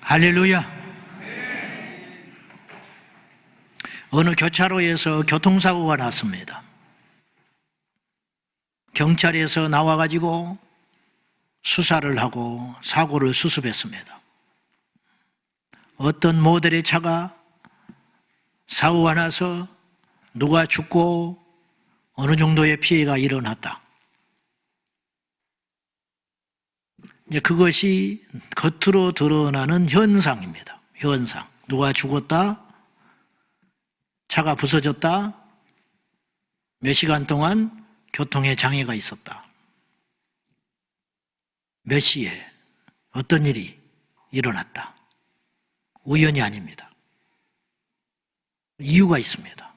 할렐루야. 어느 교차로에서 교통사고가 났습니다. 경찰에서 나와가지고 수사를 하고 사고를 수습했습니다. 어떤 모델의 차가 사고가 나서 누가 죽고 어느 정도의 피해가 일어났다. 그것이 겉으로 드러나는 현상입니다. 현상. 누가 죽었다, 차가 부서졌다, 몇 시간 동안 교통에 장애가 있었다. 몇 시에 어떤 일이 일어났다. 우연이 아닙니다. 이유가 있습니다.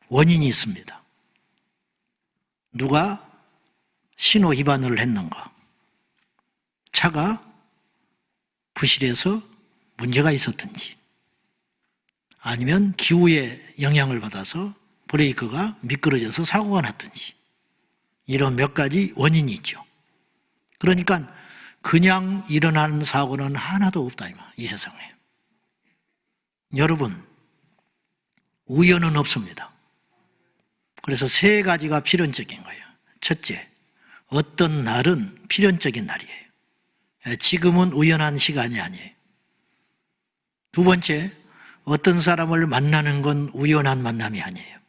원인이 있습니다. 누가 신호 위반을 했는가? 차가 부실해서 문제가 있었든지, 아니면 기후의 영향을 받아서 브레이크가 미끄러져서 사고가 났든지, 이런 몇 가지 원인이 있죠. 그러니까 그냥 일어나는 사고는 하나도 없다, 이 세상에. 여러분, 우연은 없습니다. 그래서 세 가지가 필연적인 거예요. 첫째, 어떤 날은 필연적인 날이에요. 지금은 우연한 시간이 아니에요. 두 번째, 어떤 사람을 만나는 건 우연한 만남이 아니에요.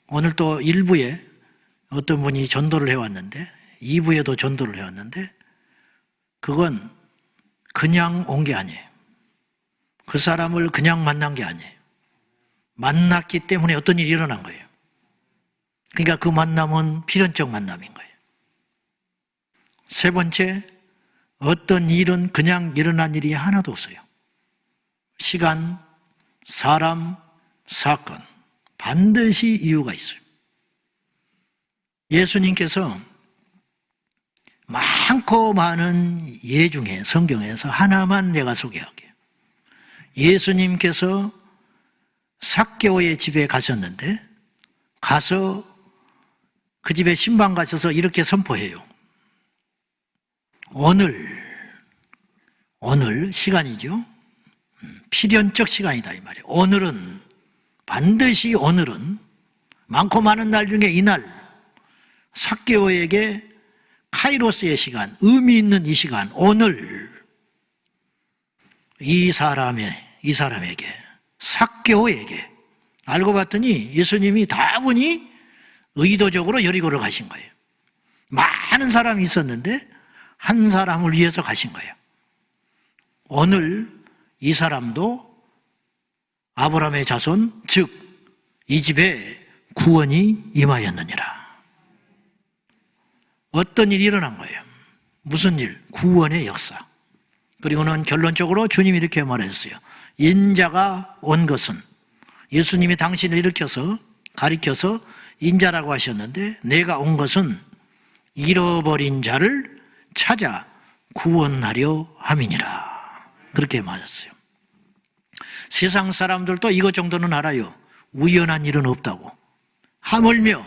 오늘 또 1부에 어떤 분이 전도를 해왔는데, 2부에도 전도를 해왔는데, 그건 그냥 온 게 아니에요. 그 사람을 그냥 만난 게 아니에요. 만났기 때문에 어떤 일이 일어난 거예요. 그러니까 그 만남은 필연적 만남인 거예요. 세 번째, 어떤 일은 그냥 일어난 일이 하나도 없어요. 시간, 사람, 사건, 반드시 이유가 있어요. 예수님께서 많고 많은 예 중에 성경에서 하나만 내가 소개할게요. 예수님께서 삭개오의 집에 가셨는데, 가서 그 집에 신방 가셔서 이렇게 선포해요. 오늘 시간이죠. 필연적 시간이다, 이 말이에요. 반드시 오늘은 많고 많은 날 중에 이날, 삭개오에게 카이로스의 시간, 의미 있는 이 시간, 오늘 이 사람에게, 삭개오에게, 알고 봤더니 예수님이 다분히 의도적으로 여리고를 가신 거예요. 많은 사람이 있었는데 한 사람을 위해서 가신 거예요. 오늘 이 사람도 아브라함의 자손, 즉 이 집에 구원이 임하였느니라. 어떤 일이 일어난 거예요? 무슨 일? 구원의 역사. 그리고는 결론적으로 주님이 이렇게 말했어요. 인자가 온 것은, 예수님이 당신을 가리켜서 인자라고 하셨는데, 내가 온 것은 잃어버린 자를 찾아 구원하려 함이니라. 그렇게 말했어요. 세상 사람들도 이것 정도는 알아요. 우연한 일은 없다고. 하물며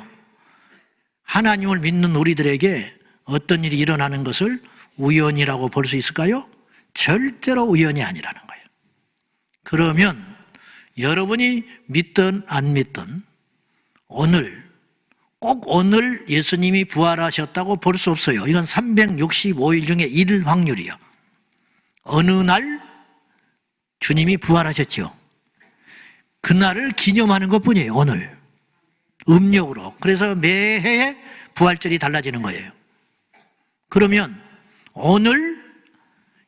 하나님을 믿는 우리들에게 어떤 일이 일어나는 것을 우연이라고 볼 수 있을까요? 절대로 우연이 아니라는 거예요. 그러면 여러분이 믿든 안 믿든 꼭 오늘 예수님이 부활하셨다고 볼 수 없어요. 이건 365일 중에 1일 확률이요. 어느 날 주님이 부활하셨죠. 그날을 기념하는 것뿐이에요. 오늘 음력으로. 그래서 매해 부활절이 달라지는 거예요. 그러면 오늘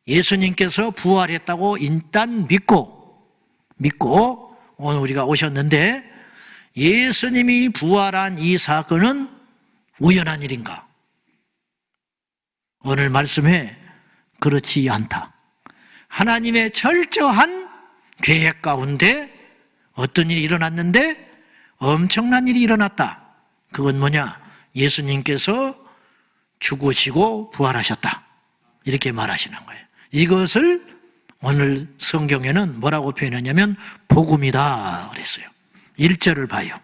예수님께서 부활했다고 일단 믿고 오늘 우리가 오셨는데, 예수님이 부활한 이 사건은 우연한 일인가? 오늘 말씀에 그렇지 않다. 하나님의 철저한 계획 가운데 어떤 일이 일어났는데 엄청난 일이 일어났다. 그건 뭐냐? 예수님께서 죽으시고 부활하셨다. 이렇게 말하시는 거예요. 이것을 오늘 성경에는 뭐라고 표현하냐면 복음이다 그랬어요. 1절을 봐요.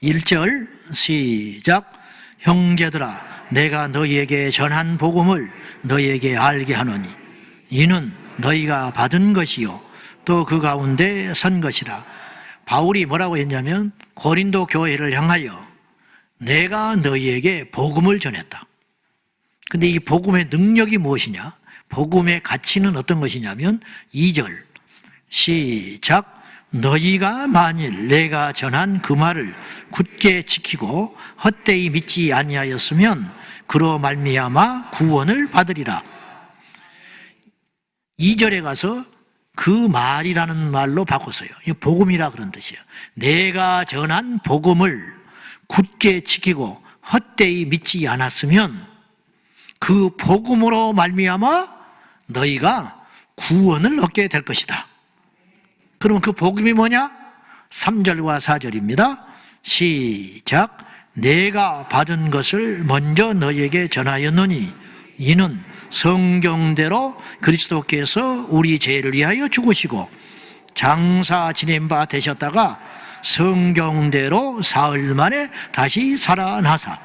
1절 시작. 형제들아, 내가 너희에게 전한 복음을 너희에게 알게 하노니 이는 너희가 받은 것이요 또 그 가운데 선 것이라. 바울이 뭐라고 했냐면 고린도 교회를 향하여 내가 너희에게 복음을 전했다. 근데 이 복음의 능력이 무엇이냐? 복음의 가치는 어떤 것이냐면 2절 시작. 너희가 만일 내가 전한 그 말을 굳게 지키고 헛되이 믿지 아니하였으면 그로 말미암아 구원을 받으리라. 2절에 가서 그 말이라는 말로 바꿨어요. 복음이라 그런 뜻이에요. 내가 전한 복음을 굳게 지키고 헛되이 믿지 않았으면 그 복음으로 말미암아 너희가 구원을 얻게 될 것이다. 그러면 그 복음이 뭐냐? 3절과 4절입니다. 시작. 내가 받은 것을 먼저 너희에게 전하였노니 이는 성경대로 그리스도께서 우리 죄를 위하여 죽으시고 장사 지낸 바 되셨다가 성경대로 사흘 만에 다시 살아나사.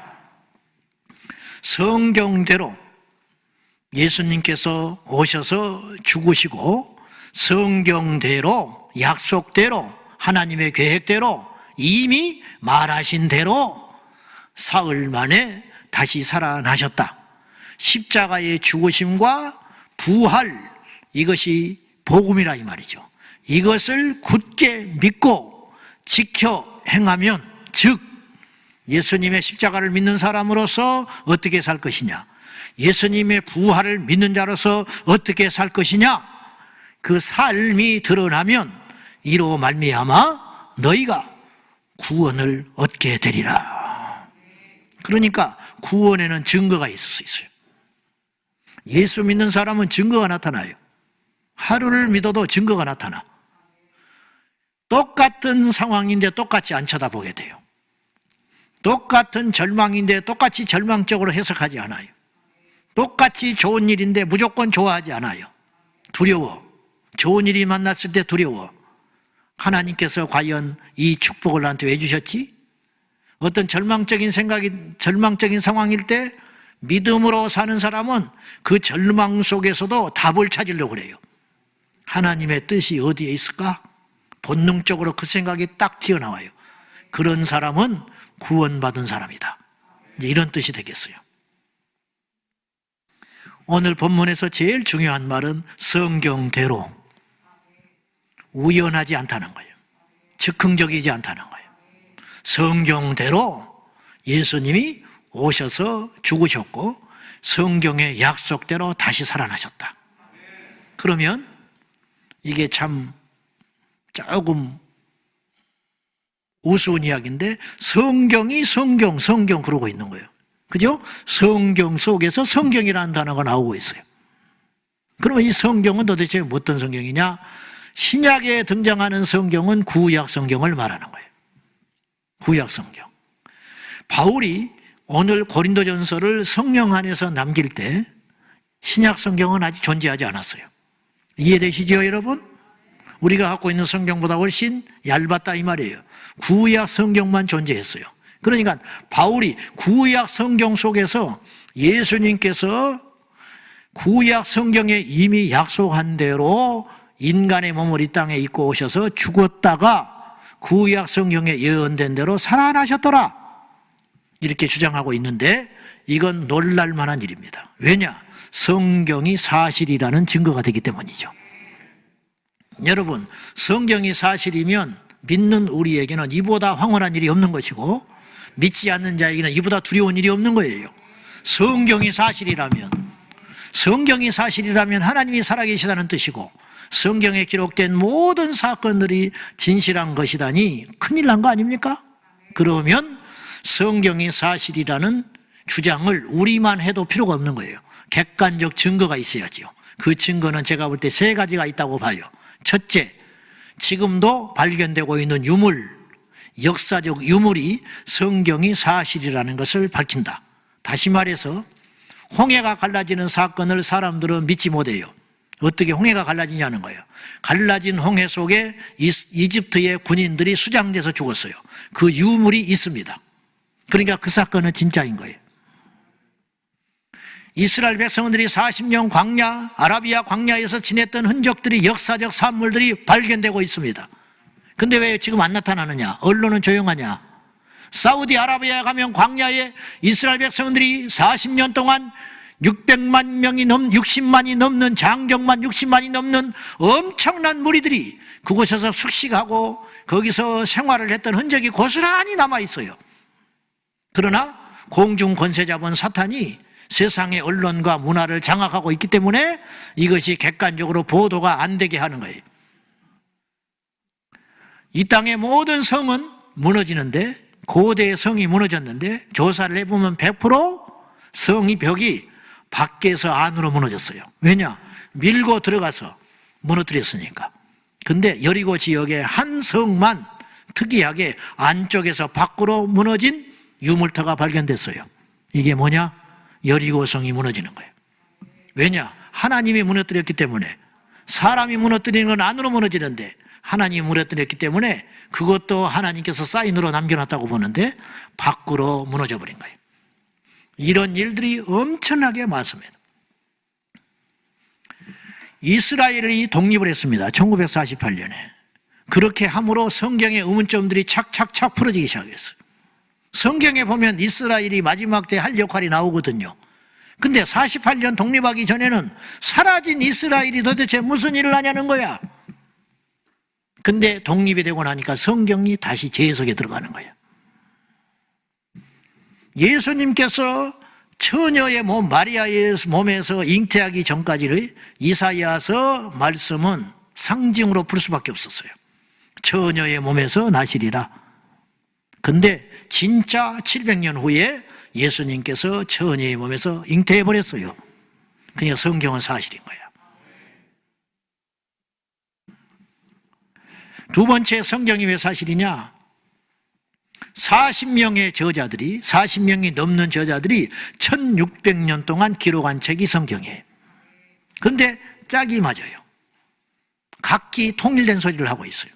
성경대로 예수님께서 오셔서 죽으시고 성경대로 약속대로 하나님의 계획대로 이미 말하신 대로 사흘 만에 다시 살아나셨다. 십자가의 죽으심과 부활, 이것이 복음이라 이 말이죠. 이것을 굳게 믿고 지켜 행하면, 즉 예수님의 십자가를 믿는 사람으로서 어떻게 살 것이냐, 예수님의 부활을 믿는 자로서 어떻게 살 것이냐, 그 삶이 드러나면 이로 말미암아 너희가 구원을 얻게 되리라. 그러니까 구원에는 증거가 있을 수 있어요. 예수 믿는 사람은 증거가 나타나요. 하루를 믿어도 증거가 나타나. 똑같은 상황인데 똑같이 안 쳐다보게 돼요. 똑같은 절망인데 똑같이 절망적으로 해석하지 않아요. 똑같이 좋은 일인데 무조건 좋아하지 않아요. 두려워. 좋은 일이 만났을 때 두려워. 하나님께서 과연 이 축복을 나한테 왜 주셨지? 어떤 절망적인 생각이, 절망적인 상황일 때 믿음으로 사는 사람은 그 절망 속에서도 답을 찾으려고 그래요. 하나님의 뜻이 어디에 있을까? 본능적으로 그 생각이 딱 튀어나와요. 그런 사람은 구원받은 사람이다. 이런 뜻이 되겠어요. 오늘 본문에서 제일 중요한 말은 성경대로, 우연하지 않다는 거예요. 즉흥적이지 않다는 거예요. 성경대로 예수님이 오셔서 죽으셨고 성경의 약속대로 다시 살아나셨다. 그러면 이게 참 조금 우스운 이야기인데 성경이 성경 그러고 있는 거예요. 그죠? 성경 속에서 성경이라는 단어가 나오고 있어요. 그러면 이 성경은 도대체 어떤 성경이냐? 신약에 등장하는 성경은 구약 성경을 말하는 거예요. 구약 성경. 바울이 오늘 고린도전서를 성령 안에서 남길 때 신약 성경은 아직 존재하지 않았어요. 이해되시죠, 여러분? 우리가 갖고 있는 성경보다 훨씬 얇았다 이 말이에요. 구약 성경만 존재했어요. 그러니까 바울이 구약 성경 속에서 예수님께서 구약 성경에 이미 약속한 대로 인간의 몸을 이 땅에 입고 오셔서 죽었다가 구약 성경에 예언된 대로 살아나셨더라, 이렇게 주장하고 있는데 이건 놀랄 만한 일입니다. 왜냐? 성경이 사실이라는 증거가 되기 때문이죠. 여러분, 성경이 사실이면 믿는 우리에게는 이보다 황홀한 일이 없는 것이고 믿지 않는 자에게는 이보다 두려운 일이 없는 거예요. 성경이 사실이라면 하나님이 살아계시다는 뜻이고 성경에 기록된 모든 사건들이 진실한 것이다니 큰일 난 거 아닙니까? 그러면 성경이 사실이라는 주장을 우리만 해도 필요가 없는 거예요. 객관적 증거가 있어야지요. 그 증거는 제가 볼 때 3가지가 있다고 봐요. 첫째, 지금도 발견되고 있는 유물, 역사적 유물이 성경이 사실이라는 것을 밝힌다. 다시 말해서 홍해가 갈라지는 사건을 사람들은 믿지 못해요. 어떻게 홍해가 갈라지냐는 거예요. 갈라진 홍해 속에 이집트의 군인들이 수장돼서 죽었어요. 그 유물이 있습니다. 그러니까 그 사건은 진짜인 거예요. 이스라엘 백성들이 40년 광야, 아라비아 광야에서 지냈던 흔적들이, 역사적 산물들이 발견되고 있습니다. 근데 왜 지금 안 나타나느냐? 언론은 조용하냐? 사우디아라비아에 가면 광야에 이스라엘 백성들이 40년 동안 60만이 넘는 장정만 60만이 넘는 엄청난 무리들이 그곳에서 숙식하고 거기서 생활을 했던 흔적이 고스란히 남아 있어요. 그러나 공중 권세자본 사탄이 세상의 언론과 문화를 장악하고 있기 때문에 이것이 객관적으로 보도가 안 되게 하는 거예요. 이 땅의 모든 성은 무너지는데, 고대의 성이 무너졌는데 조사를 해보면 100% 성이 벽이 밖에서 안으로 무너졌어요. 왜냐? 밀고 들어가서 무너뜨렸으니까. 근데 여리고 지역의 한 성만 특이하게 안쪽에서 밖으로 무너진 유물터가 발견됐어요. 이게 뭐냐? 여리고 성이 무너지는 거예요. 왜냐? 하나님이 무너뜨렸기 때문에. 사람이 무너뜨리는 건 안으로 무너지는데 하나님이 무너뜨렸기 때문에 그것도 하나님께서 사인으로 남겨놨다고 보는데 밖으로 무너져 버린 거예요. 이런 일들이 엄청나게 많습니다. 이스라엘이 독립을 했습니다. 1948년에. 그렇게 함으로 성경의 의문점들이 착착착 풀어지기 시작했어요. 성경에 보면 이스라엘이 마지막 때 할 역할이 나오거든요. 근데 48년 독립하기 전에는 사라진 이스라엘이 도대체 무슨 일을 하냐는 거야. 근데 독립이 되고 나니까 성경이 다시 재해석에 들어가는 거예요. 예수님께서 처녀의 몸, 마리아의 몸에서 잉태하기 전까지의 이사야서 말씀은 상징으로 풀 수밖에 없었어요. 처녀의 몸에서 나시리라. 근데 진짜 700년 후에 예수님께서 처녀의 몸에서 잉태해버렸어요. 그러니까 성경은 사실인 거예요. 두 번째, 성경이 왜 사실이냐? 40명이 넘는 저자들이 1600년 동안 기록한 책이 성경이에요. 그런데 짝이 맞아요. 각기 통일된 소리를 하고 있어요.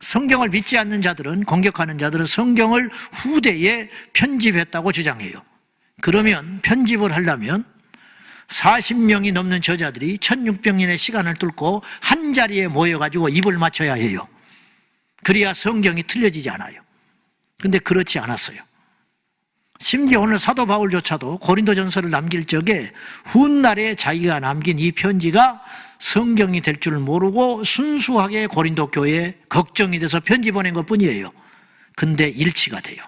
성경을 믿지 않는 자들은, 공격하는 자들은 성경을 후대에 편집했다고 주장해요. 그러면 편집을 하려면 40명이 넘는 저자들이 1600년의 시간을 뚫고 한 자리에 모여가지고 입을 맞춰야 해요. 그래야 성경이 틀려지지 않아요. 근데 그렇지 않았어요. 심지어 오늘 사도 바울조차도 고린도전서를 남길 적에 훗날에 자기가 남긴 이 편지가 성경이 될 줄 모르고 순수하게 고린도 교회에 걱정이 돼서 편지 보낸 것 뿐이에요. 근데 일치가 돼요.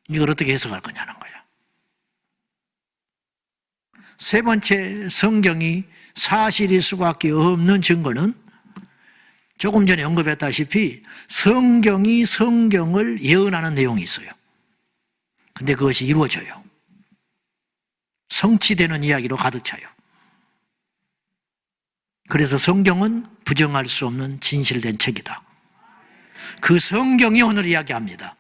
이걸 어떻게 해석할 거냐는 거예요. 세 번째, 성경이 사실일 수밖에 없는 증거는 조금 전에 언급했다시피 성경이 성경을 예언하는 내용이 있어요. 근데 그것이 이루어져요. 성취되는 이야기로 가득 차요. 그래서 성경은 부정할 수 없는 진실된 책이다. 그 성경이 오늘 이야기합니다.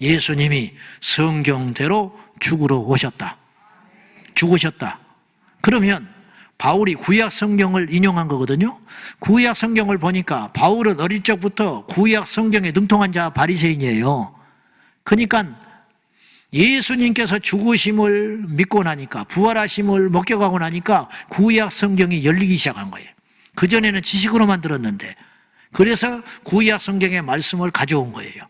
예수님이 성경대로 죽으러 오셨다. 죽으셨다. 그러면 바울이 구약 성경을 인용한 거거든요. 구약 성경을 보니까 바울은 어릴 적부터 구약 성경에 능통한 자 바리새인이에요. 그러니까 예수님께서 죽으심을 믿고 나니까, 부활하심을 목격하고 나니까 구약 성경이 열리기 시작한 거예요. 그전에는 지식으로만 들었는데, 그래서 구약 성경의 말씀을 가져온 거예요.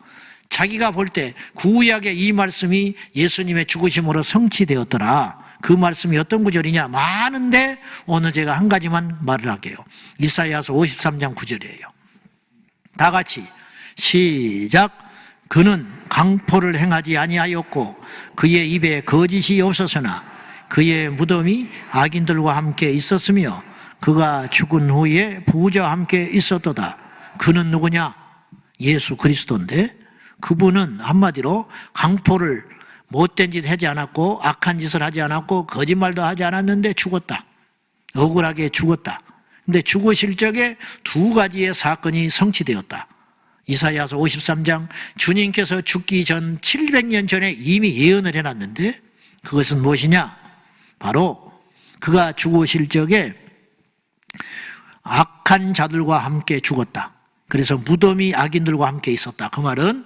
자기가 볼 때 구약의 이 말씀이 예수님의 죽으심으로 성취되었더라. 그 말씀이 어떤 구절이냐? 많은데 오늘 제가 한 가지만 말을 할게요. 이사야서 53장 9절이에요. 다 같이 시작. 그는 강포를 행하지 아니하였고 그의 입에 거짓이 없었으나 그의 무덤이 악인들과 함께 있었으며 그가 죽은 후에 부자와 함께 있었도다. 그는 누구냐? 예수 그리스도인데, 그분은 한마디로 강포를 못된 짓 하지 않았고 악한 짓을 하지 않았고 거짓말도 하지 않았는데 죽었다. 억울하게 죽었다. 근데 죽으실 적에 두 가지의 사건이 성취되었다. 이사야서 53장, 주님께서 죽기 전 700년 전에 이미 예언을 해놨는데 그것은 무엇이냐? 바로 그가 죽으실 적에 악한 자들과 함께 죽었다. 그래서 무덤이 악인들과 함께 있었다. 그 말은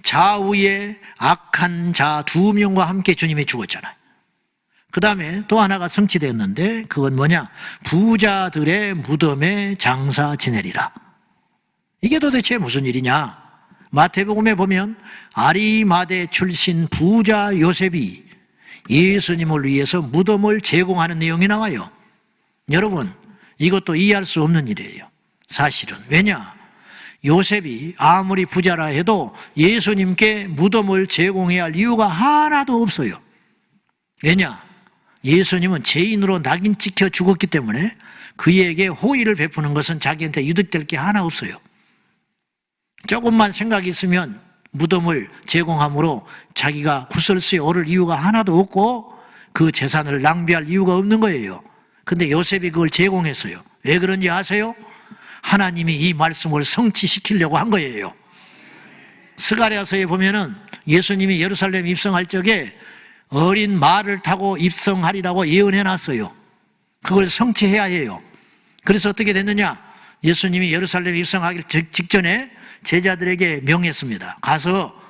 좌우에 악한 자 2명과 함께 주님이 죽었잖아요. 그 다음에 또 하나가 성취되었는데 그건 뭐냐? 부자들의 무덤에 장사 지내리라. 이게 도대체 무슨 일이냐? 마태복음에 보면 아리마대 출신 부자 요셉이 예수님을 위해서 무덤을 제공하는 내용이 나와요. 여러분, 이것도 이해할 수 없는 일이에요. 사실은. 왜냐? 요셉이 아무리 부자라 해도 예수님께 무덤을 제공해야 할 이유가 하나도 없어요. 왜냐? 예수님은 죄인으로 낙인 찍혀 죽었기 때문에 그에게 호의를 베푸는 것은 자기한테 유득될 게 하나 없어요. 조금만 생각이 있으면 무덤을 제공함으로 자기가 구설수에 오를 이유가 하나도 없고 그 재산을 낭비할 이유가 없는 거예요. 근데 요셉이 그걸 제공했어요. 왜 그런지 아세요? 하나님이 이 말씀을 성취시키려고 한 거예요. 스가랴서에 보면은 예수님이 예루살렘 입성할 적에 어린 말을 타고 입성하리라고 예언해 놨어요. 그걸 성취해야 해요. 그래서 어떻게 됐느냐? 예수님이 예루살렘 입성하기 직전에 제자들에게 명했습니다. 가서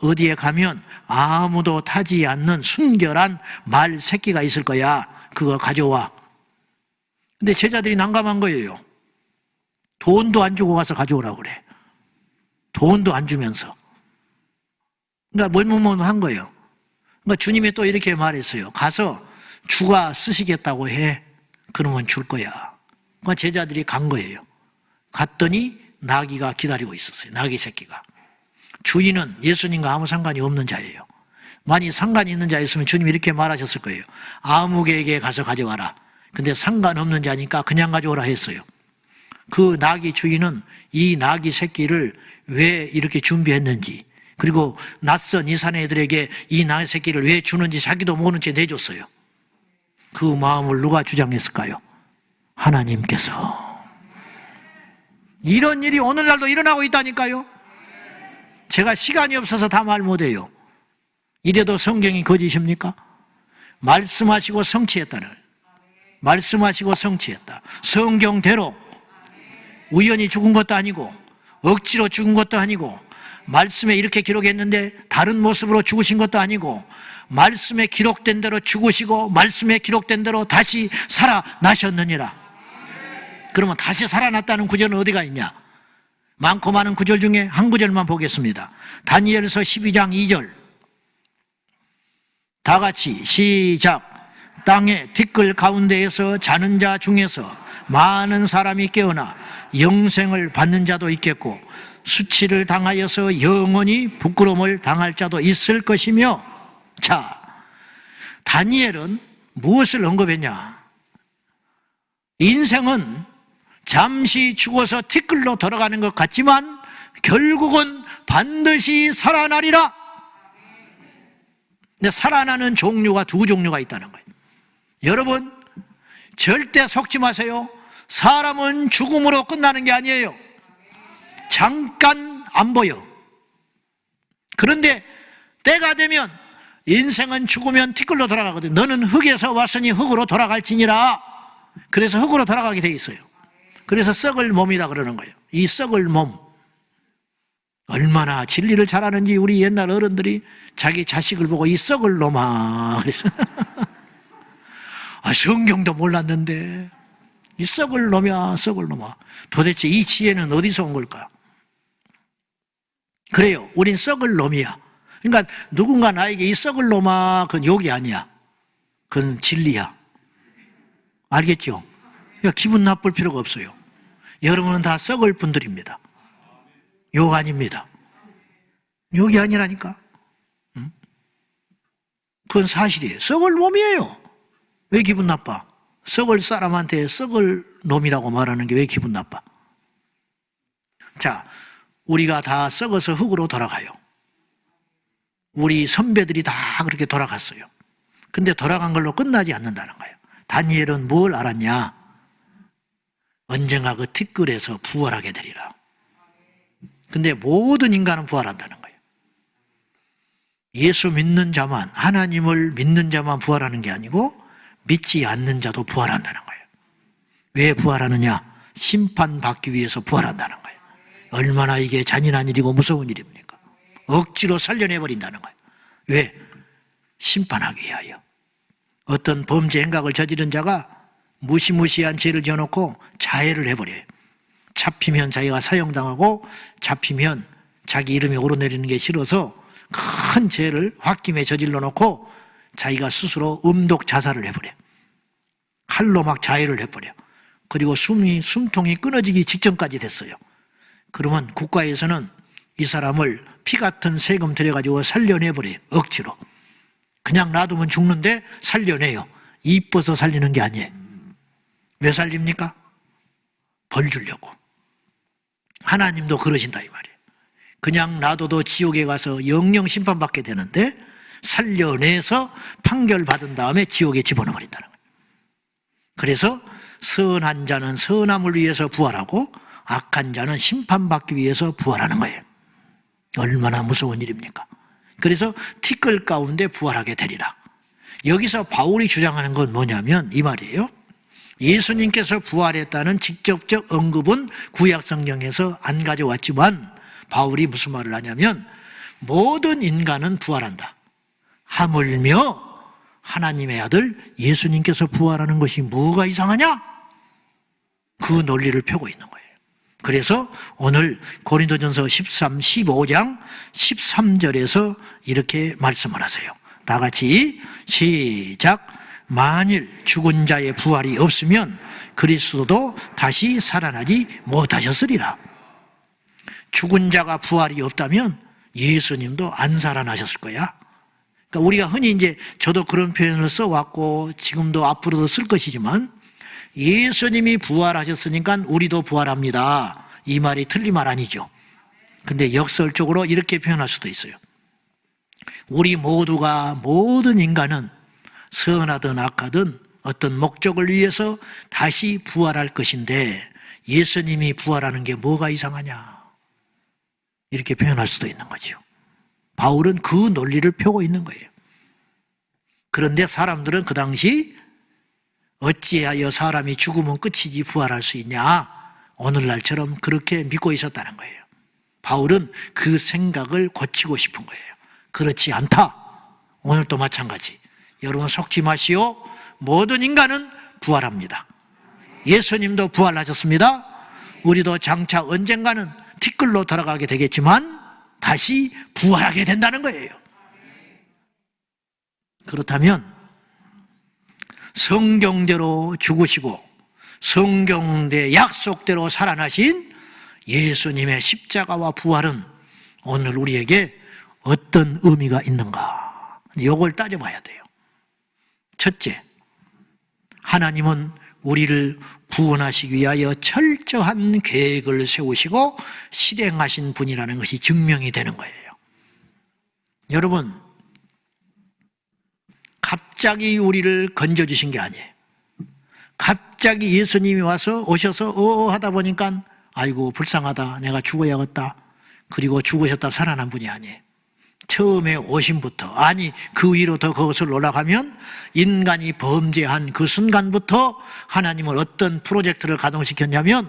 어디에 가면 아무도 타지 않는 순결한 말 새끼가 있을 거야. 그거 가져와. 근데 제자들이 난감한 거예요. 돈도 안 주고 가서 가져오라고 그래. 돈도 안 주면서. 그러니까 멀무먼한 거예요. 그러니까 주님이 또 이렇게 말했어요. 가서 주가 쓰시겠다고 해. 그러면 줄 거야. 그러니까 제자들이 간 거예요. 갔더니 나귀가 기다리고 있었어요. 나귀 새끼가. 주인은 예수님과 아무 상관이 없는 자예요. 만약 상관이 있는 자였으면 주님이 이렇게 말하셨을 거예요. 아무개에게 가서 가져와라. 근데 상관없는 자니까 그냥 가져오라 했어요. 그 나귀 주인은 이 나귀 새끼를 왜 이렇게 준비했는지, 그리고 낯선 이 사내 애들에게 이 나귀 새끼를 왜 주는지 자기도 모르는 채 내줬어요. 그 마음을 누가 주장했을까요? 하나님께서. 이런 일이 오늘날도 일어나고 있다니까요. 제가 시간이 없어서 다 말 못해요. 이래도 성경이 거짓입니까? 말씀하시고 성취했다는, 말씀하시고 성취했다. 성경대로 우연히 죽은 것도 아니고 억지로 죽은 것도 아니고 말씀에 이렇게 기록했는데 다른 모습으로 죽으신 것도 아니고 말씀에 기록된 대로 죽으시고 말씀에 기록된 대로 다시 살아나셨느니라. 그러면 다시 살아났다는 구절은 어디가 있냐? 많고 많은 구절 중에 한 구절만 보겠습니다. 다니엘서 12장 2절. 다 같이 시작. 땅의 티끌 가운데에서 자는 자 중에서 많은 사람이 깨어나 영생을 받는 자도 있겠고 수치를 당하여서 영원히 부끄러움을 당할 자도 있을 것이며. 자, 다니엘은 무엇을 언급했냐? 인생은 잠시 죽어서 티끌로 돌아가는 것 같지만 결국은 반드시 살아나리라. 근데 살아나는 종류가 두 종류가 있다는 거예요. 여러분, 절대 속지 마세요. 사람은 죽음으로 끝나는 게 아니에요. 잠깐 안 보여. 그런데 때가 되면 인생은 죽으면 티끌로 돌아가거든. 너는 흙에서 왔으니 흙으로 돌아갈지니라. 그래서 흙으로 돌아가게 돼 있어요. 그래서 썩을 몸이다 그러는 거예요. 이 썩을 몸. 얼마나 진리를 잘하는지 우리 옛날 어른들이 자기 자식을 보고 이 썩을 놈아 그래서 성경도 몰랐는데 이 썩을 놈이야, 썩을 놈아. 도대체 이 지혜는 어디서 온 걸까? 그래요. 우린 썩을 놈이야. 그러니까 누군가 나에게 이 썩을 놈아, 그건 욕이 아니야. 그건 진리야. 알겠죠? 그러니까 기분 나쁠 필요가 없어요. 여러분은 다 썩을 분들입니다. 욕 아닙니다. 욕이 아니라니까. 그건 사실이에요. 썩을 놈이에요. 왜 기분 나빠? 썩을 사람한테 썩을 놈이라고 말하는 게 왜 기분 나빠? 자, 우리가 다 썩어서 흙으로 돌아가요. 우리 선배들이 다 그렇게 돌아갔어요. 근데 돌아간 걸로 끝나지 않는다는 거예요. 다니엘은 뭘 알았냐? 언젠가 그 티끌에서 부활하게 되리라. 근데 모든 인간은 부활한다는 거예요. 예수 믿는 자만, 하나님을 믿는 자만 부활하는 게 아니고 믿지 않는 자도 부활한다는 거예요. 왜 부활하느냐? 심판받기 위해서 부활한다는 거예요. 얼마나 이게 잔인한 일이고 무서운 일입니까? 억지로 살려내버린다는 거예요. 왜? 심판하기 위하여. 어떤 범죄 행각을 저지른 자가 무시무시한 죄를 지어놓고 자해를 해버려요. 잡히면 자기가 사형당하고 잡히면 자기 이름이 오르내리는 게 싫어서 큰 죄를 홧김에 저질러 놓고 자기가 스스로 음독 자살을 해버려. 칼로 막 자해를 해버려. 그리고 숨통이 끊어지기 직전까지 됐어요. 그러면 국가에서는 이 사람을 피 같은 세금 들여가지고 살려내버려요. 억지로. 그냥 놔두면 죽는데 살려내요. 이뻐서 살리는 게 아니에요. 왜 살립니까? 벌 주려고. 하나님도 그러신다 이 말이에요. 그냥 놔둬도 지옥에 가서 영영 심판받게 되는데 살려내서 판결받은 다음에 지옥에 집어넣어버린다는 거예요. 그래서 선한 자는 선함을 위해서 부활하고 악한 자는 심판받기 위해서 부활하는 거예요. 얼마나 무서운 일입니까? 그래서 티끌 가운데 부활하게 되리라. 여기서 바울이 주장하는 건 뭐냐면 이 말이에요. 예수님께서 부활했다는 직접적 언급은 구약 성경에서 안 가져왔지만 바울이 무슨 말을 하냐면 모든 인간은 부활한다. 하물며 하나님의 아들 예수님께서 부활하는 것이 뭐가 이상하냐? 그 논리를 펴고 있는 거예요. 그래서 오늘 고린도전서 15장 13절에서 이렇게 말씀을 하세요. 다 같이 시작. 만일 죽은 자의 부활이 없으면 그리스도도 다시 살아나지 못하셨으리라. 죽은 자가 부활이 없다면 예수님도 안 살아나셨을 거야. 그러니까 우리가 흔히 이제 저도 그런 표현을 써왔고 지금도 앞으로도 쓸 것이지만 예수님이 부활하셨으니까 우리도 부활합니다. 이 말이 틀린 말 아니죠. 근데 역설적으로 이렇게 표현할 수도 있어요. 우리 모두가 모든 인간은 선하든 악하든 어떤 목적을 위해서 다시 부활할 것인데 예수님이 부활하는 게 뭐가 이상하냐 이렇게 표현할 수도 있는 거죠. 바울은 그 논리를 펴고 있는 거예요. 그런데 사람들은 그 당시 어찌하여 사람이 죽으면 끝이지 부활할 수 있냐 오늘날처럼 그렇게 믿고 있었다는 거예요. 바울은 그 생각을 고치고 싶은 거예요. 그렇지 않다. 오늘도 마찬가지. 여러분 속지 마시오. 모든 인간은 부활합니다. 예수님도 부활하셨습니다. 우리도 장차 언젠가는 티끌로 돌아가게 되겠지만 다시 부활하게 된다는 거예요. 그렇다면 성경대로 죽으시고 성경대 약속대로 살아나신 예수님의 십자가와 부활은 오늘 우리에게 어떤 의미가 있는가? 이걸 따져봐야 돼요. 첫째, 하나님은 우리를 구원하시기 위하여 철저한 계획을 세우시고 실행하신 분이라는 것이 증명이 되는 거예요. 여러분, 갑자기 우리를 건져주신 게 아니에요. 갑자기 예수님이 와서 오셔서 하다 보니까 아이고 불쌍하다 내가 죽어야겠다 그리고 죽으셨다 살아난 분이 아니에요. 처음에 오심부터 아니 그 위로 더 그것을 올라가면 인간이 범죄한 그 순간부터 하나님은 어떤 프로젝트를 가동시켰냐면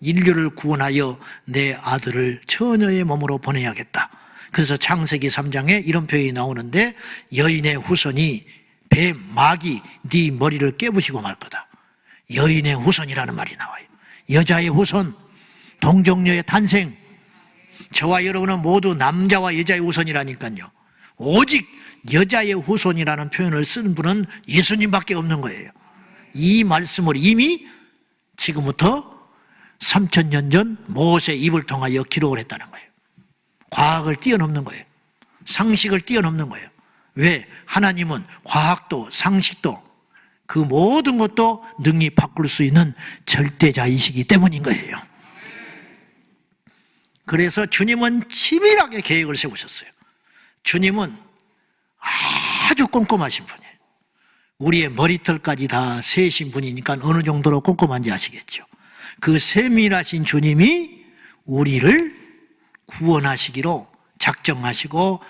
인류를 구원하여 내 아들을 처녀의 몸으로 보내야겠다. 그래서 창세기 3장에 이런 표현이 나오는데 여인의 후손이 뱀, 마귀 네 머리를 깨부시고 말 거다. 여인의 후손이라는 말이 나와요. 여자의 후손, 동정녀의 탄생. 저와 여러분은 모두 남자와 여자의 후손이라니까요. 오직 여자의 후손이라는 표현을 쓰는 분은 예수님밖에 없는 거예요. 이 말씀을 이미 지금부터 3000년 전 모세 입을 통하여 기록을 했다는 거예요. 과학을 뛰어넘는 거예요. 상식을 뛰어넘는 거예요. 왜? 하나님은 과학도 상식도 그 모든 것도 능히 바꿀 수 있는 절대자이시기 때문인 거예요. 그래서 주님은 치밀하게 계획을 세우셨어요. 주님은 아주 꼼꼼하신 분이에요. 우리의 머리털까지 다 세신 분이니까 어느 정도로 꼼꼼한지 아시겠죠. 그 세밀하신 주님이 우리를 구원하시기로 작정하시고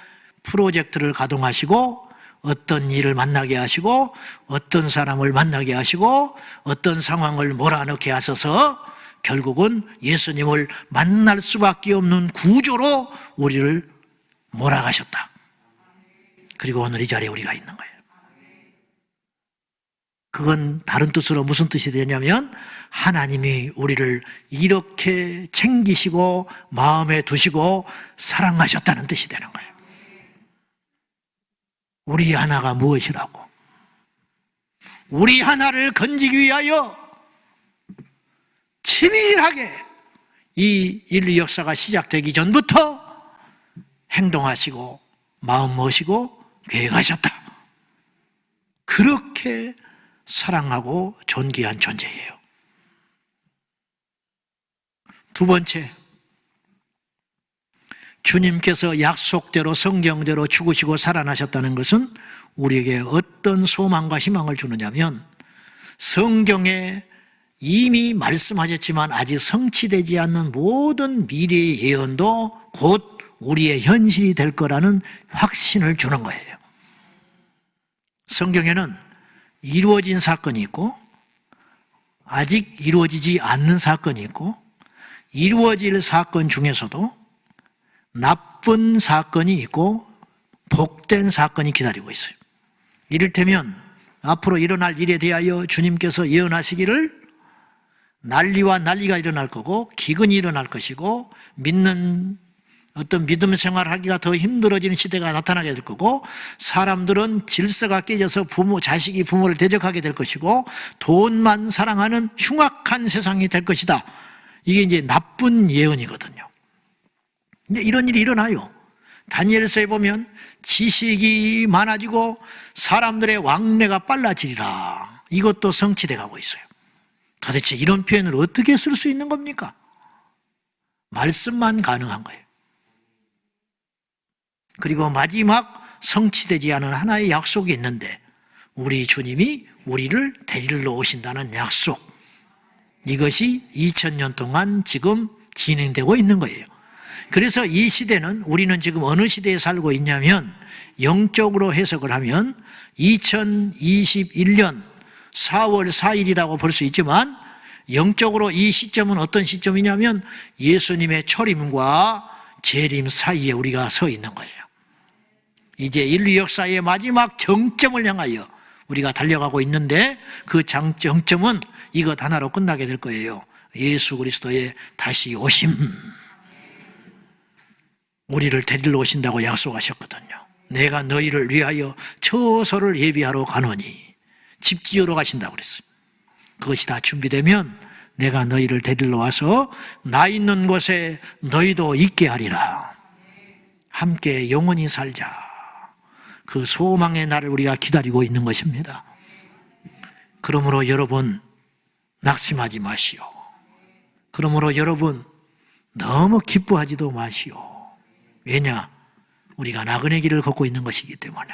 프로젝트를 가동하시고 어떤 일을 만나게 하시고 어떤 사람을 만나게 하시고 어떤 상황을 몰아넣게 하셔서 결국은 예수님을 만날 수밖에 없는 구조로 우리를 몰아가셨다. 그리고 오늘 이 자리에 우리가 있는 거예요. 그건 다른 뜻으로 무슨 뜻이 되냐면 하나님이 우리를 이렇게 챙기시고 마음에 두시고 사랑하셨다는 뜻이 되는 거예요. 우리 하나가 무엇이라고? 우리 하나를 건지기 위하여 치밀하게 이 인류 역사가 시작되기 전부터 행동하시고 마음 먹으시고 계획하셨다. 그렇게 사랑하고 존귀한 존재예요. 두 번째, 주님께서 약속대로 성경대로 죽으시고 살아나셨다는 것은 우리에게 어떤 소망과 희망을 주느냐면 성경에 이미 말씀하셨지만 아직 성취되지 않는 모든 미래의 예언도 곧 우리의 현실이 될 거라는 확신을 주는 거예요. 성경에는 이루어진 사건이 있고 아직 이루어지지 않는 사건이 있고 이루어질 사건 중에서도 나쁜 사건이 있고 복된 사건이 기다리고 있어요. 이를테면 앞으로 일어날 일에 대하여 주님께서 예언하시기를 난리와 난리가 일어날 거고 기근이 일어날 것이고 어떤 믿음 생활하기가 더 힘들어지는 시대가 나타나게 될 거고 사람들은 질서가 깨져서 자식이 부모를 대적하게 될 것이고 돈만 사랑하는 흉악한 세상이 될 것이다. 이게 이제 나쁜 예언이거든요. 근데 이런 일이 일어나요. 다니엘서에 보면 지식이 많아지고 사람들의 왕래가 빨라지리라. 이것도 성취돼 가고 있어요. 도대체 이런 표현을 어떻게 쓸 수 있는 겁니까? 말씀만 가능한 거예요. 그리고 마지막 성취되지 않은 하나의 약속이 있는데 우리 주님이 우리를 데리러 오신다는 약속. 이것이 2000년 동안 지금 진행되고 있는 거예요. 그래서 이 시대는 우리는 지금 어느 시대에 살고 있냐면 영적으로 해석을 하면 2021년 4월 4일이라고 볼 수 있지만 영적으로 이 시점은 어떤 시점이냐면 예수님의 철임과 재림 사이에 우리가 서 있는 거예요. 이제 인류 역사의 마지막 정점을 향하여 우리가 달려가고 있는데 그 정점은 이것 하나로 끝나게 될 거예요. 예수 그리스도의 다시 오심. 우리를 데리러 오신다고 약속하셨거든요. 내가 너희를 위하여 처소를 예비하러 가노니 집 지으러 가신다고 그랬어요. 그것이 다 준비되면 내가 너희를 데리러 와서 나 있는 곳에 너희도 있게 하리라. 함께 영원히 살자. 그 소망의 날을 우리가 기다리고 있는 것입니다. 그러므로 여러분 낙심하지 마시오. 그러므로 여러분 너무 기뻐하지도 마시오. 왜냐? 우리가 나그네 길을 걷고 있는 것이기 때문에.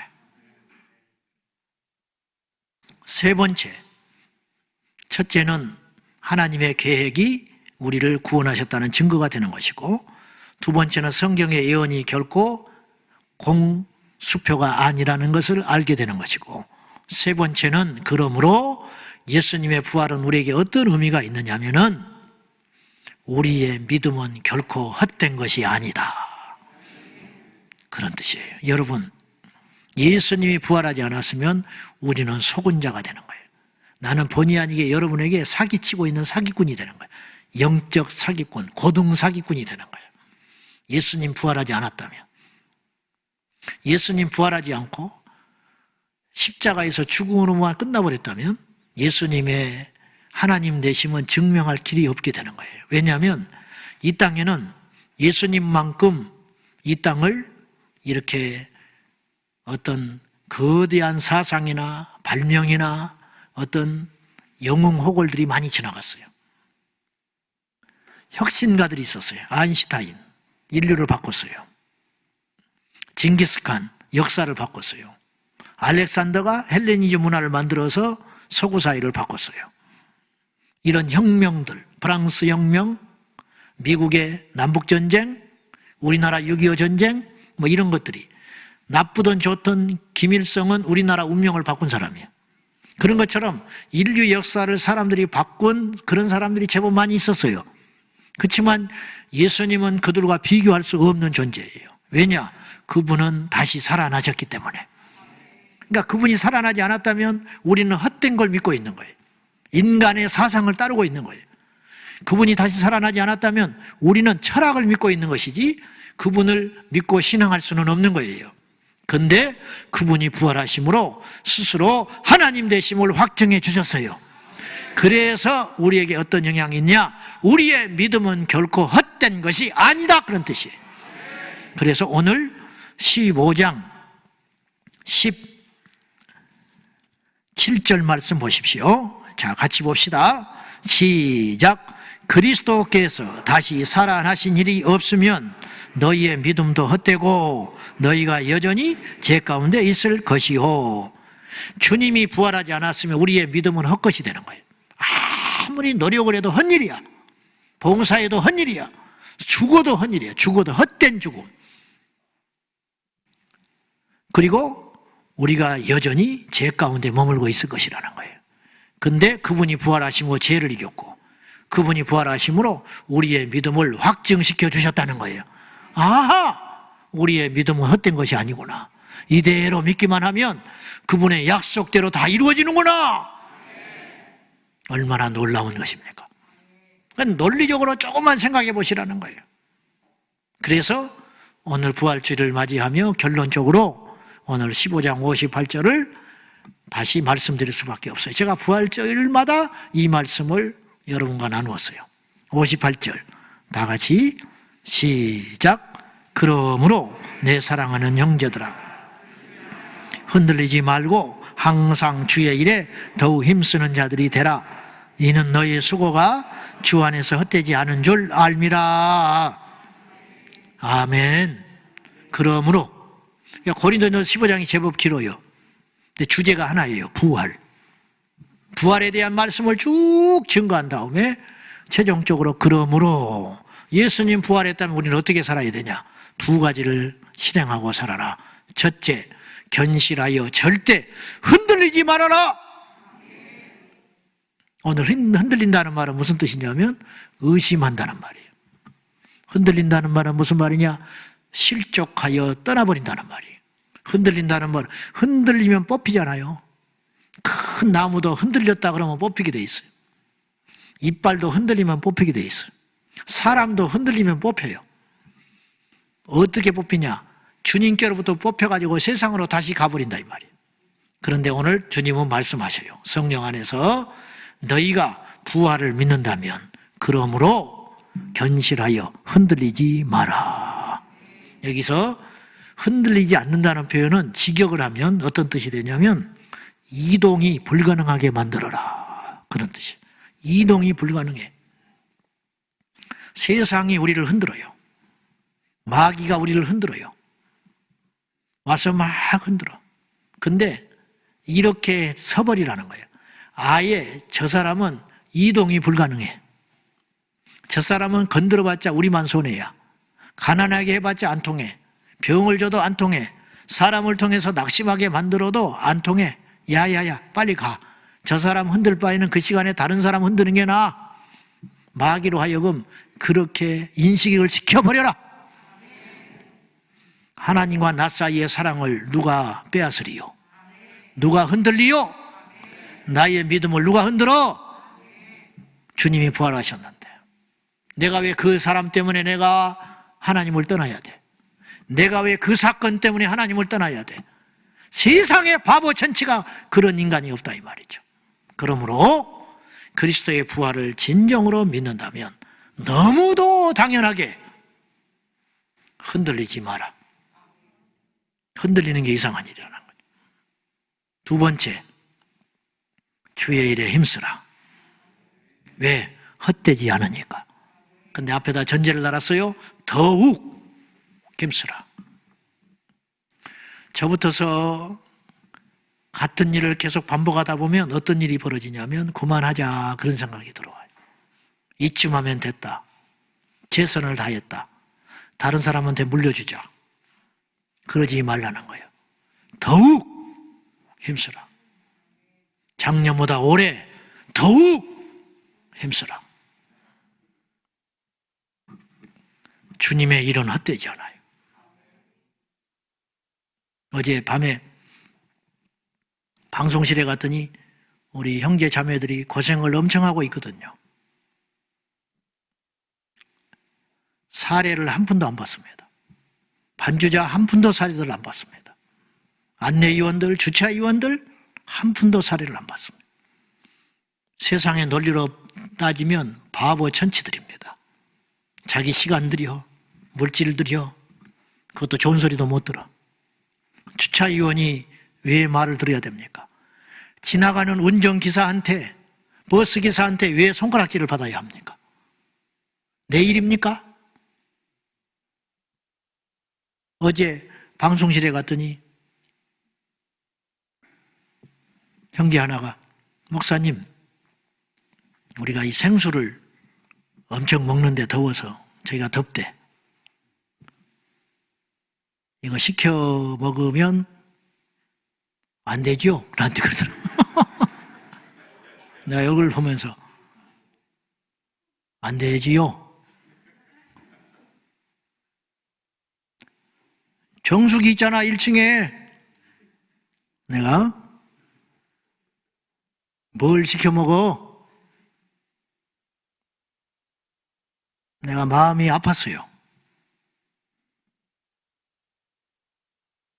세 번째, 첫째는 하나님의 계획이 우리를 구원하셨다는 증거가 되는 것이고, 두 번째는 성경의 예언이 결코 공수표가 아니라는 것을 알게 되는 것이고, 세 번째는 그러므로 예수님의 부활은 우리에게 어떤 의미가 있느냐면은 우리의 믿음은 결코 헛된 것이 아니다. 그런 뜻이에요. 여러분, 예수님이 부활하지 않았으면 우리는 속은 자가 되는 거예요. 나는 본의 아니게 여러분에게 사기치고 있는 사기꾼이 되는 거예요. 영적 사기꾼, 고등 사기꾼이 되는 거예요. 예수님 부활하지 않았다면. 예수님 부활하지 않고 십자가에서 죽음으로만 끝나버렸다면 예수님의 하나님 되심은 증명할 길이 없게 되는 거예요. 왜냐하면 이 땅에는 예수님만큼 이 땅을 이렇게 어떤 거대한 사상이나 발명이나 어떤 영웅호걸들이 많이 지나갔어요. 혁신가들이 있었어요. 아인슈타인, 인류를 바꿨어요. 징기스칸, 역사를 바꿨어요. 알렉산더가 헬레니즘 문화를 만들어서 서구 사회를 바꿨어요. 이런 혁명들, 프랑스 혁명, 미국의 남북전쟁, 우리나라 6.25 전쟁, 뭐 이런 것들이 나쁘든 좋든 김일성은 우리나라 운명을 바꾼 사람이에요. 그런 것처럼 인류 역사를 사람들이 바꾼 그런 사람들이 제법 많이 있었어요. 그렇지만 예수님은 그들과 비교할 수 없는 존재예요. 왜냐? 그분은 다시 살아나셨기 때문에. 그러니까 그분이 살아나지 않았다면 우리는 헛된 걸 믿고 있는 거예요. 인간의 사상을 따르고 있는 거예요. 그분이 다시 살아나지 않았다면 우리는 철학을 믿고 있는 것이지 그분을 믿고 신앙할 수는 없는 거예요. 그런데 그분이 부활하심으로 스스로 하나님 되심을 확증해 주셨어요. 그래서 우리에게 어떤 영향이 있냐? 우리의 믿음은 결코 헛된 것이 아니다, 그런 뜻이에요. 그래서 오늘 15장 17절 말씀 보십시오. 자, 같이 봅시다. 시작. 그리스도께서 다시 살아나신 일이 없으면 너희의 믿음도 헛되고 너희가 여전히 죄 가운데 있을 것이요. 주님이 부활하지 않았으면 우리의 믿음은 헛것이 되는 거예요. 아무리 노력을 해도 헛일이야. 봉사해도 헛일이야. 죽어도 헛일이야. 죽어도 헛된 죽음. 그리고 우리가 여전히 죄 가운데 머물고 있을 것이라는 거예요. 근데 그분이 부활하심으로 죄를 이겼고 그분이 부활하심으로 우리의 믿음을 확증시켜 주셨다는 거예요. 아하! 우리의 믿음은 헛된 것이 아니구나. 이대로 믿기만 하면 그분의 약속대로 다 이루어지는구나. 얼마나 놀라운 것입니까? 논리적으로 조금만 생각해 보시라는 거예요. 그래서 오늘 부활주일을 맞이하며 결론적으로 오늘 15장 58절을 다시 말씀드릴 수밖에 없어요. 제가 부활주일마다 이 말씀을 여러분과 나누었어요. 58절 다 같이 시작. 그러므로 내 사랑하는 형제들아 흔들리지 말고 항상 주의 일에 더욱 힘쓰는 자들이 되라. 이는 너희의 수고가 주 안에서 헛되지 않은 줄 알미라. 아멘. 그러므로 고린도전서 15장이 제법 길어요. 근데 주제가 하나예요. 부활. 부활에 대한 말씀을 쭉 증거한 다음에 최종적으로 그러므로 예수님 부활했다면 우리는 어떻게 살아야 되냐? 두 가지를 실행하고 살아라. 첫째, 견실하여 절대 흔들리지 말아라. 오늘 흔들린다는 말은 무슨 뜻이냐면 의심한다는 말이에요. 흔들린다는 말은 무슨 말이냐? 실족하여 떠나버린다는 말이에요. 흔들린다는 말은 흔들리면 뽑히잖아요. 큰 나무도 흔들렸다 그러면 뽑히게 돼 있어요. 이빨도 흔들리면 뽑히게 돼 있어요. 사람도 흔들리면 뽑혀요. 어떻게 뽑히냐? 주님께로부터 뽑혀가지고 세상으로 다시 가버린다 이 말이에요. 그런데 오늘 주님은 말씀하셔요. 성령 안에서 너희가 부활을 믿는다면 그러므로 견실하여 흔들리지 마라. 여기서 흔들리지 않는다는 표현은 직역을 하면 어떤 뜻이 되냐면 이동이 불가능하게 만들어라, 그런 뜻이에요. 이동이 불가능해. 세상이 우리를 흔들어요. 마귀가 우리를 흔들어요. 와서 막 흔들어. 근데 이렇게 서버리라는 거예요. 아예 저 사람은 이동이 불가능해. 저 사람은 건드려봤자 우리만 손해야. 가난하게 해봤자 안 통해. 병을 줘도 안 통해. 사람을 통해서 낙심하게 만들어도 안 통해. 야야야 빨리 가. 저 사람 흔들 바에는 그 시간에 다른 사람 흔드는 게 나아. 마귀로 하여금 그렇게 인식을 시켜버려라. 하나님과 나 사이의 사랑을 누가 빼앗으리요? 누가 흔들리요? 나의 믿음을 누가 흔들어? 주님이 부활하셨는데 내가 왜 그 사람 때문에 내가 하나님을 떠나야 돼? 내가 왜 그 사건 때문에 하나님을 떠나야 돼? 세상에 바보 천치가 그런 인간이 없다 이 말이죠. 그러므로 그리스도의 부활을 진정으로 믿는다면 너무도 당연하게 흔들리지 마라. 흔들리는 게 이상한 일이라는 거죠. 두 번째, 주의 일에 힘쓰라. 왜? 헛되지 않으니까. 근데 앞에다 전제를 달았어요. 더욱 힘쓰라. 저부터서 같은 일을 계속 반복하다 보면 어떤 일이 벌어지냐면 그만하자 그런 생각이 들어와요. 이쯤 하면 됐다. 최선을 다했다. 다른 사람한테 물려주자. 그러지 말라는 거예요. 더욱 힘쓰라. 작년보다 올해 더욱 힘쓰라. 주님의 일은 헛되지 않아요. 어제 밤에 방송실에 갔더니 우리 형제 자매들이 고생을 엄청 하고 있거든요. 사례를 한 푼도 안 받습니다. 반주자 한 푼도 사례를 안 받습니다. 안내위원들, 주차위원들 한 푼도 사례를 안 받습니다. 세상의 논리로 따지면 바보 천치들입니다. 자기 시간 들여, 물질 들여, 그것도 좋은 소리도 못 들어. 주차위원이 왜 말을 들어야 됩니까? 지나가는 운전기사한테, 버스기사한테 왜 손가락질을 받아야 합니까? 내 일입니까? 어제 방송실에 갔더니 형제 하나가, 목사님, 우리가 이 생수를 엄청 먹는데 더워서 저희가 덥대. 이거 시켜 먹으면 안 되죠? 나한테 그러더라고. 내가 얼굴 보면서 안 되지요? 정수기 있잖아, 1층에. 내가 뭘 시켜 먹어? 내가 마음이 아팠어요.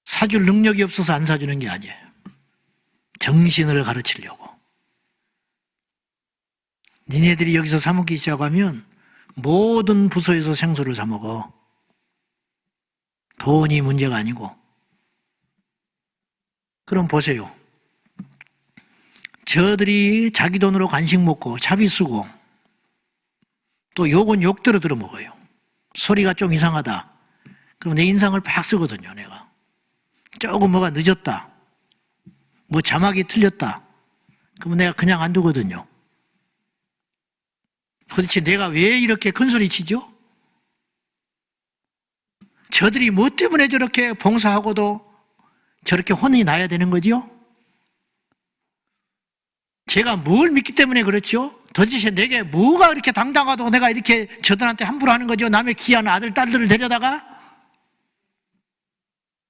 사줄 능력이 없어서 안 사주는 게 아니에요. 정신을 가르치려고. 니네들이 여기서 사 먹기 시작하면 모든 부서에서 생수를 사 먹어. 돈이 문제가 아니고. 그럼 보세요. 저들이 자기 돈으로 간식 먹고 차비 쓰고 또 욕은 욕대로 들어 먹어요. 소리가 좀 이상하다. 그럼 내 인상을 팍 쓰거든요, 내가. 조금 뭐가 늦었다. 뭐 자막이 틀렸다. 그러면 내가 그냥 안 두거든요. 도대체 내가 왜 이렇게 큰 소리 치죠? 저들이 뭐 때문에 저렇게 봉사하고도 저렇게 혼이 나야 되는 거지요? 제가 뭘 믿기 때문에 그렇죠? 도대체 내게 뭐가 이렇게 당당하다고 내가 이렇게 저들한테 함부로 하는 거죠? 남의 귀한 아들, 딸들을 데려다가?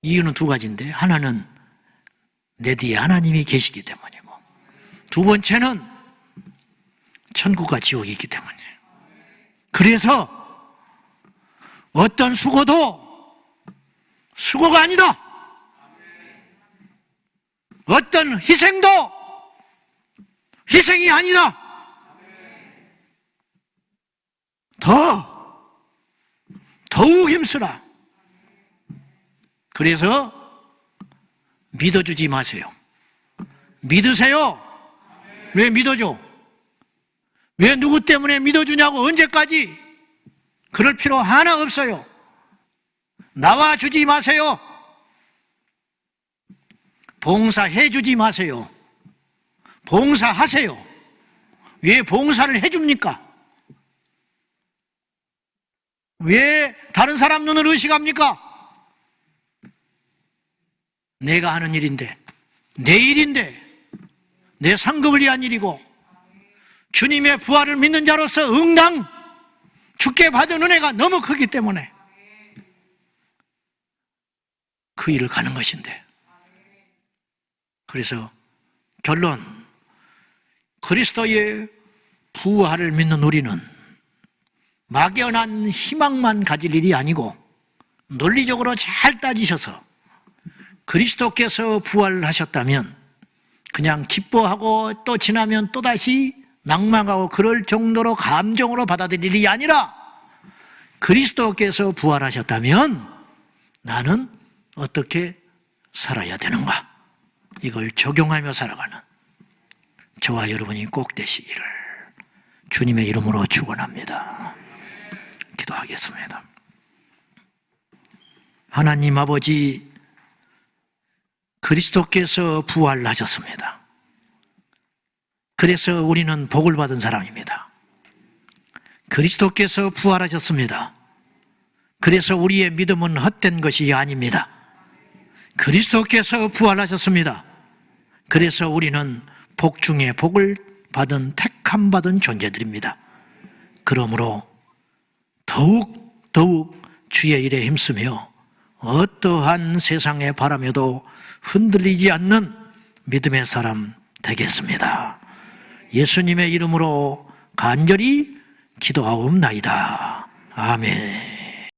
이유는 두 가지인데, 하나는 내 뒤에 하나님이 계시기 때문이고, 두 번째는 천국과 지옥이 있기 때문이에요. 그래서 어떤 수고도 수고가 아니다. 어떤 희생도 희생이 아니다. 더욱 힘쓰라. 그래서 믿어주지 마세요. 믿으세요. 왜 믿어줘? 왜 누구 때문에 믿어주냐고. 언제까지? 그럴 필요 하나 없어요. 나와주지 마세요. 봉사해주지 마세요. 봉사하세요. 왜 봉사를 해줍니까? 왜 다른 사람 눈을 의식합니까? 내가 하는 일인데, 내 일인데, 내 상급을 위한 일이고, 주님의 부활을 믿는 자로서 응당 주께 받은 은혜가 너무 크기 때문에 그 일을 가는 것인데. 그래서 결론, 그리스도의 부활을 믿는 우리는 막연한 희망만 가질 일이 아니고 논리적으로 잘 따지셔서 그리스도께서 부활하셨다면 그냥 기뻐하고 또 지나면 또다시 낭망하고 그럴 정도로 감정으로 받아들일 일이 아니라, 그리스도께서 부활하셨다면 나는 어떻게 살아야 되는가, 이걸 적용하며 살아가는 저와 여러분이 꼭 되시기를 주님의 이름으로 축원합니다. 기도하겠습니다. 하나님 아버지, 그리스도께서 부활하셨습니다. 그래서 우리는 복을 받은 사람입니다. 그리스도께서 부활하셨습니다. 그래서 우리의 믿음은 헛된 것이 아닙니다. 그리스도께서 부활하셨습니다. 그래서 우리는 복 중에 복을 받은 택함 받은 존재들입니다. 그러므로 더욱 주의 일에 힘쓰며 어떠한 세상의 바람에도 흔들리지 않는 믿음의 사람 되겠습니다. 예수님의 이름으로 간절히 기도하옵나이다. 아멘.